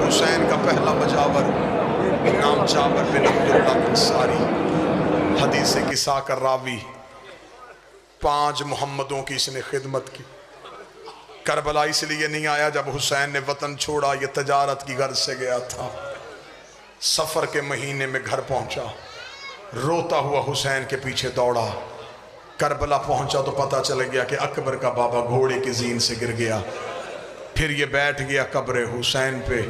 हुसैन का पहला बजावर नाम जाबर बिन अब्दुल्लाह अंसारी, हदीस किस्सा का रावी। 5 मोहम्मदों की इसने खिदमत की। करबला इसलिए नहीं आया जब हुसैन ने वतन छोड़ा, ये तजारत की गर्ज से गया था। सफर के महीने में घर पहुंचा, रोता हुआ हुसैन के पीछे दौड़ा। करबला पहुंचा तो पता चल गया कि अकबर का बाबा घोड़े की जीन से गिर गया। फिर ये बैठ गया कब्र हुसैन पे।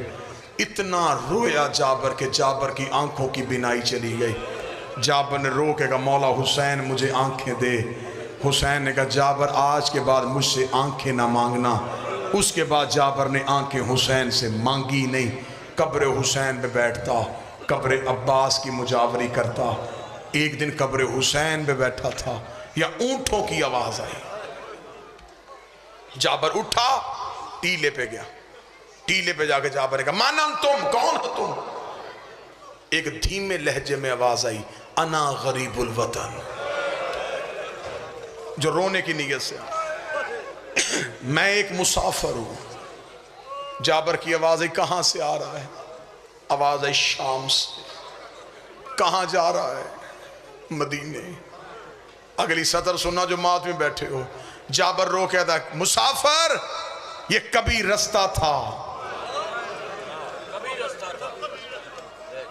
इतना रोया जाबर के जाबर की आंखों की बिनाई चली गई। जाबर ने रो के कहा, मौला हुसैन मुझे आंखें दे। हुसैन ने कहा, जाबर आज के बाद मुझसे आंखें ना मांगना। उसके बाद जाबर ने आंखें हुसैन से मांगी नहीं। कब्र हुसैन पे बैठता, कब्र अब्बास की मुजावरी करता। एक दिन कब्र हुसैन पे बैठा था, या ऊंटों की आवाज आई। जाबर उठा, टीले पे गया। टीले पे जाके जाबर ने कहा, मानम तुम कौन हो तुम? एक धीमे लहजे में आवाज आई, अना गरीबुल वतन, जो रोने की नीयत से मैं एक मुसाफिर हूं। जाबर की आवाज आई, कहां से आ रहा है? आवाज आई, शाम से। कहां जा रहा है? मदीने। अगली सतर सुना जो मात में बैठे हो। जाबर रो कहता, मुसाफिर ये कभी रास्ता था,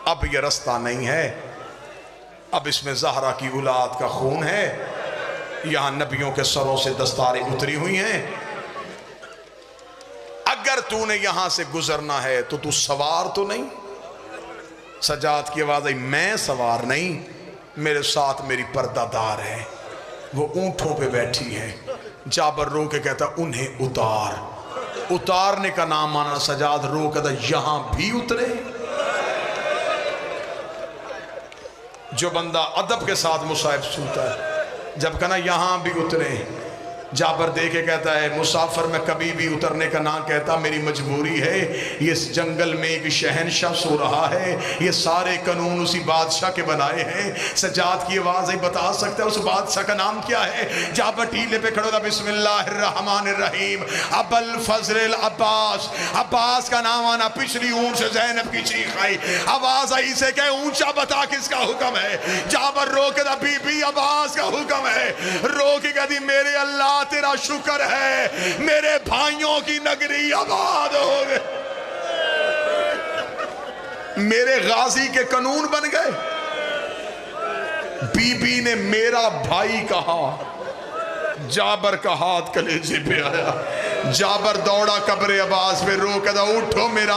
अब ये रास्ता नहीं है। अब इसमें ज़हरा की औलाद का खून है। यहां नबियों के सरों से दस्तारें उतरी हुई हैं। अगर तूने यहां से गुजरना है तो तू सवार तो नहीं? सजाद की आवाज आई, मैं सवार नहीं, मेरे साथ मेरी पर्दादार है, वो ऊंटों पे बैठी है। जाबर रो के कहता, उन्हें उतार। उतारने का नाम आना। सजाद रो कहता, यहां भी उतरे? जो बंदा अदब के साथ मुसाहिब सुनता है, जब कहना यहां भी उतरे, जाबर दे के कहता है, मुसाफिर मैं कभी भी उतरने का ना कहता, मेरी मजबूरी है। ये इस जंगल में एक शहनशाह सो रहा है, ये सारे कानून उसी बादशाह के बनाए हैं। सजाद की आवाज ही बता सकता है उस बादशाह का नाम क्या है? जाबर टीले पे खड़ा था, बिस्मिल्लाहिर्रहमानिर्रहीम, अबुल फजल अब्बास। अब्बास का नाम आना, पिछली ऊंट से ज़ैनब की चीख आई। आवाज आई से कहे, ऊंचा बता किसका हुक्म है? जाबर रो के था, बीबी अब्बास का हुक्म है। रो के कहती, मेरे अल्लाह तेरा शुक्र है, मेरे भाइयों की नगरी आबाद हो गई, मेरे गाजी के कानून बन गए। बीबी ने मेरा भाई कहा, जाबर का हाथ कलेजे पे आया। जाबर दौड़ा कब्र अब्बास पे, रो के उठो मेरा